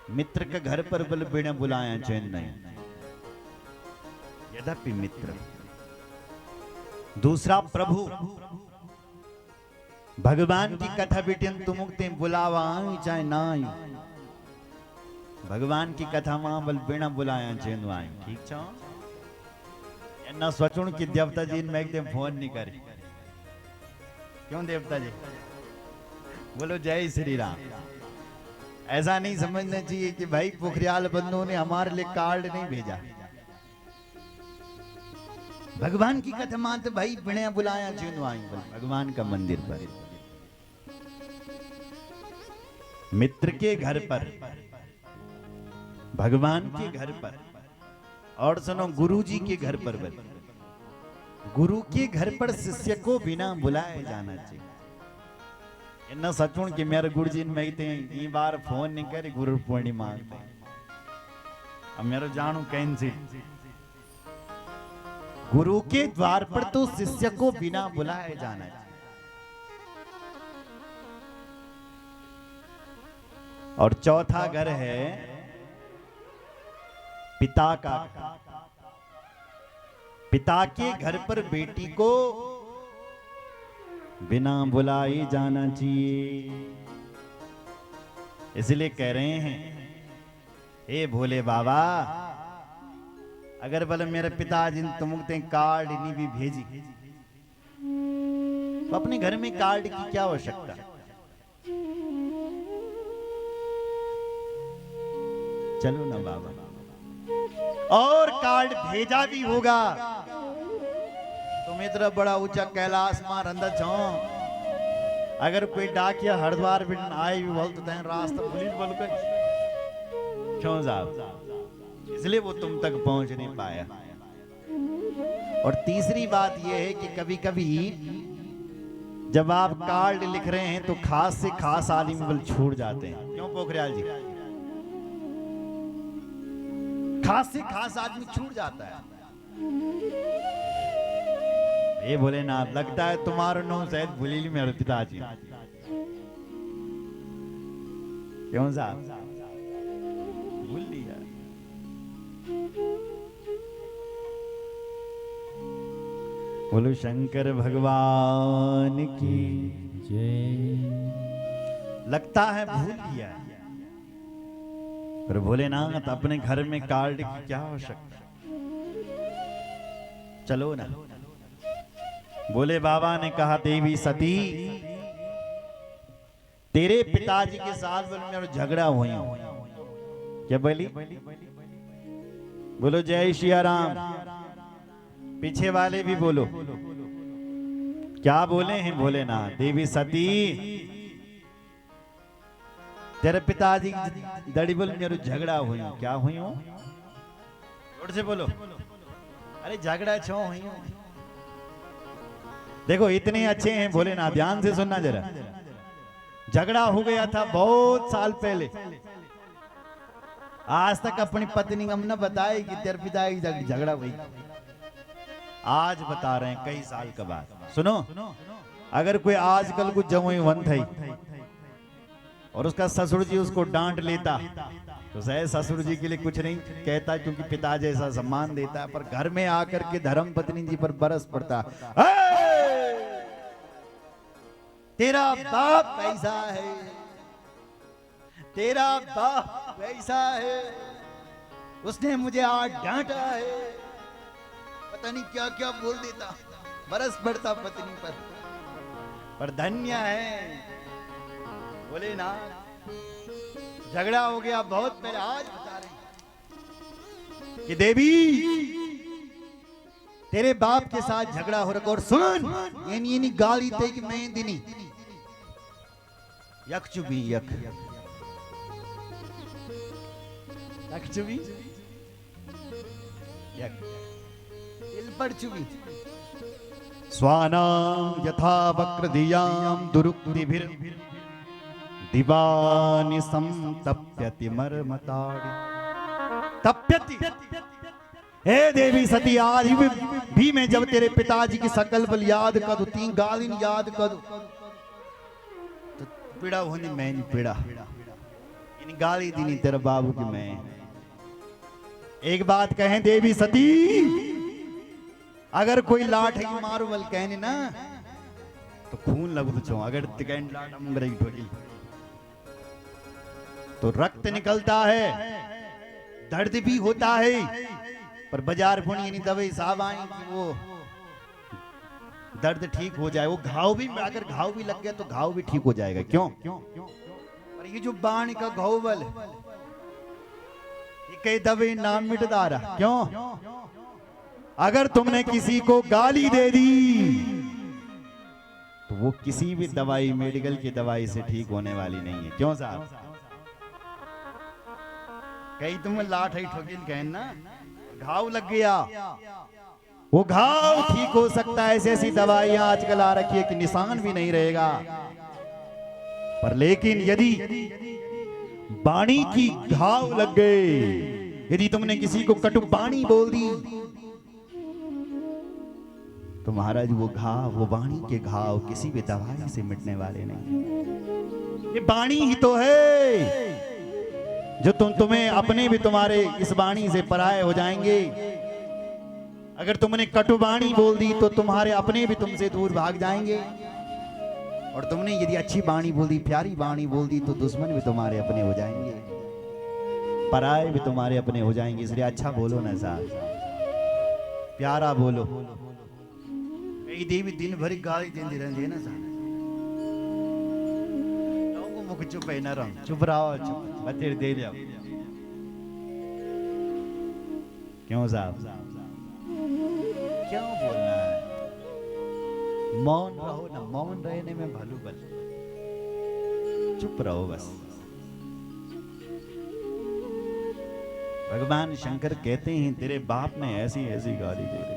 मित्र के घर पर बल बिना बुलाया चैन नहीं। यद्यपि मित्र। दूसरा प्रभु भगवान की कथा बेटियन तुमुकते बुलावा चाहे ना आई। भगवान की कथा मां बल बिना बुलाया चैन आई। ठीक छो ना सोचूं कि देवता जी मैं एकदम फोन नहीं करे। क्यों देवता जी? बोलो जय श्री राम। ऐसा नहीं समझना चाहिए कि भाई पोखरियाल बंधुओं ने हमारे लिए कार्ड नहीं भेजा। भगवान की कथा मान तो भाई बिना बुलाया चुन आई भगवान का मंदिर पर, मित्र के घर पर, भगवान के घर पर, और सुनो गुरु जी के घर पर। गुरु के घर पर शिष्य को बिना बुलाए जाना चाहिए। इन्ना सचुण कि मेरे गुरु जी में ये बार फोन नहीं करे गुरु पूर्णिमा। अब मेरा जानू कैंसिल। गुरु के द्वार पर तो शिष्य को बिना बुलाए जाना चाहिए। और चौथा घर है पिता का। पिता के घर पर बेटी को बिना बुलाए जाना चाहिए। इसलिए कह रहे हैं हे भोले बाबा, अगर बोले मेरे पिताजी ने तुमको कार्ड नहीं भी भेजी तो अपने घर में कार्ड की क्या आवश्यकता? चलो ना बाबा। और कार्ड भेजा भी होगा तुम इतना बड़ा ऊंचा कैलाश मार अंदर जाओ, अगर कोई डाकिया हरिद्वार भी आए भी बोल तो तैन रास्ता पुलिस बोल कर क्यों साहब, इसलिए वो तुम तक पहुंच नहीं पाया। और तीसरी बात यह है कि कभी कभी जब आप कार्ड लिख रहे हैं तो खास से खास आदमी बल छूट जाते हैं। क्यों पोखरियाल जी? खास से खास आदमी छूट जाता है। ये भोलेनाथ, लगता है तुम्हारा नाम शायद भूली मेरे पिताजी। क्यों साहब भूल लिया? बोलो शंकर भगवान की जय। लगता है भूल लिया, पर भोलेनाथ अपने घर में कार्ड की क्या आवश्यकता? चलो ना। बोले बाबा ने कहा देवी सती तेरे पिताजी के साथ मेरा झगड़ा हुई। क्या बोली? बोलो जय श्री राम। पीछे वाले भी बोलो क्या बोले हैं भोलेनाथ। देवी सती तेरे पिताजी दड़ी बोल मेरा झगड़ा हुई। क्या हुई हो? जोर से बोलो। अरे झगड़ा छो हुई हो। देखो इतने अच्छे हैं भोलेनाथ, ध्यान से सुनना जरा। झगड़ा हो गया था बहुत साल पहले। आज तक अपनी पत्नी हम न बताए कि तेरे पिता की झगड़ा हुई। आज बता रहे हैं कई साल के बाद। सुनो, अगर कोई आजकल कुछ जमुई वन थी और उसका ससुर जी उसको डांट लेता तो शायद ससुर जी के लिए कुछ नहीं कहता क्योंकि पिता जैसा सम्मान देता है, पर घर में आकर के धर्म पत्नी जी पर बरस पड़ता। तेरा बाप ऐसा है, तेरा बाप ऐसा है, उसने मुझे आज डांटा है, पता नहीं क्या क्या बोल देता, बरस पड़ता पत्नी पर धन्य है बोले ना। झगड़ा हो गया बहुत पहले। आज बता रहे कि देवी तेरे बाप के साथ झगड़ा हो रखा। और सुन ये गाली ते कि मैं दिनी यक चुबी यक यक चुबी यक दिल पर चुबी। स्वानां यथा वक्रधियां दुरुक्तिभिर दिवानि संतप्यति मर्मताड़ि। तप्यति। हे देवी सती आज भी मैं जब तेरे पिताजी की सकल बल याद कर दूं, 3 गालिन याद कर दूं तो पीड़ा होनी मैं नहीं पीड़ा। गाली दी नहीं तेरे बाबू की मैं। एक बात कहें देवी सती, अगर कोई लाठ ही मारो बल कहने ना तो खून लगू छो। अगर तिकैन लाठ अंग्रेजी ठोकी तो रक्त निकलता है, दर्द भी होता है, पर बाजार पुणी नहीं दवाई साहब आई कि वो दर्द ठीक हो जाए। वो घाव भी, अगर घाव भी लग गया तो घाव भी ठीक हो जाएगा। क्यों? पर ये जो बाण का घावल ये कई दवाई नाम मिटदा रहा। क्यों? अगर तुमने किसी को गाली दे दी तो वो किसी भी दवाई, मेडिकल की दवाई से ठीक होने वाली नहीं है। क्यों साहब? कहीं तुम लाठ ही ठोकिन कहन ना, घाव लग गया, वो घाव ठीक हो सकता है। ऐसी ऐसी दवाइयां आजकल आ रखी है कि निशान भी नहीं रहेगा। पर लेकिन यदि बाणी की घाव लग गए, यदि तुमने किसी को कटु बाणी बोल दी तो महाराज वो घाव, वो बाणी के घाव किसी भी दवाई से मिटने वाले नहीं। ये बाणी ही तो है जो तुम्हें अपने भी तुम्हारे इस बाणी से पराये हो जाएंगे। अगर तुमने कटु बाणी बोल दी तो तुम्हारे अपने भी तुमसे दूर भाग जाएंगे। और तुमने यदि अच्छी बाणी बोल दी, प्यारी बाणी बोल दी तो दुश्मन भी तुम्हारे अपने हो जाएंगे, पराये भी तुम्हारे अपने हो जाएंगे। इसलिए अच्छा बोलो ना साहब, प्यारा बोलो। कई देवी दिन भर गाली देती रहती है ना साहब, लोगों मुख चुप है ना रहो, चुप रहो, चुप बतेर दे जाओ। क्यों साहब? क्यों बोलना है? मौन रहो ना, मौन रहने में भलू बल, चुप रहो बस। भगवान शंकर कहते हैं तेरे बाप ने ऐसी ऐसी गाली दे रही,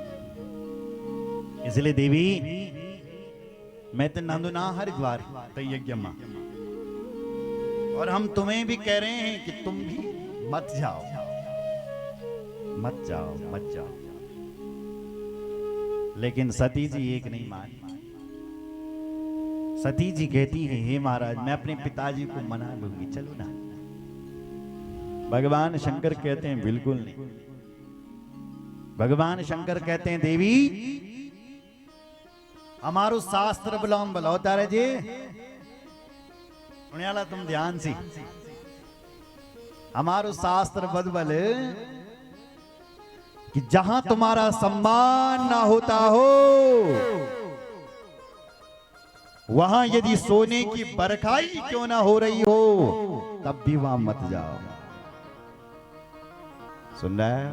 इसलिए देवी मैं तो नंदुना हरिद्वार यज्ञ मां, और हम तुम्हें भी कह रहे हैं कि तुम भी मत जाओ, मत जाओ, मत जाओ। लेकिन सती जी एक नहीं मानी। सती जी कहती हैं हे महाराज मैं अपने पिताजी को मना लूंगी, चलो ना। भगवान शंकर कहते हैं बिल्कुल नहीं। भगवान शंकर कहते हैं देवी हमारो शास्त्र बलौम बलौता रहे जी, वाला तुम ध्यान से, हमारो शास्त्र बदबल कि जहां तुम्हारा सम्मान ना होता हो वहां यदि सोने की बरखाई क्यों ना हो रही हो तब भी वहां मत जाओ। सुन रहा है?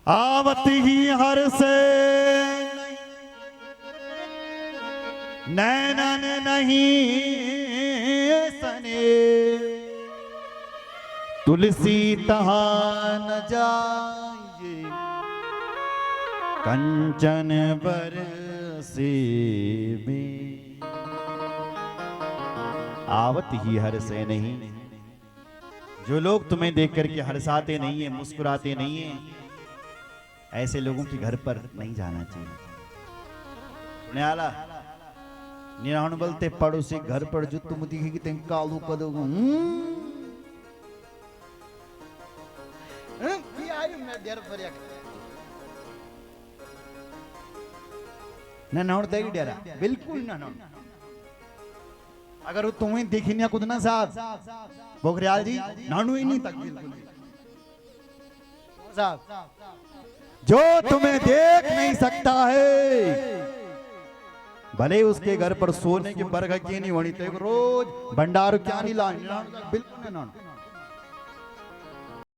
आवत ही हर से नैनन नहीं सने, तुलसी तहां न जाए कंचन बरसे में। आवत ही हर से नहीं, जो लोग तुम्हें देख करके हर्षाते नहीं है, मुस्कुराते नहीं है, ऐसे लोगों के घर पर नहीं जाना चाहिए। न्याला निराण बलते पड़ोसी घर पर जो तुम दिखेगी तें कालू कदो ना नौड़ देगी डेरा, बिल्कुल ना नौड़। अगर वो तुम्हें देखी नहीं खुद ना साहब बोखरियाल जी नानू ही नहीं तक बिल्कुल साहब, जो तुम्हें देख नहीं सकता है भले उसके घर पर सोने की बरगद की नहीं होनी तो रोज भंडार क्या नहीं लाए, बिल्कुल ना।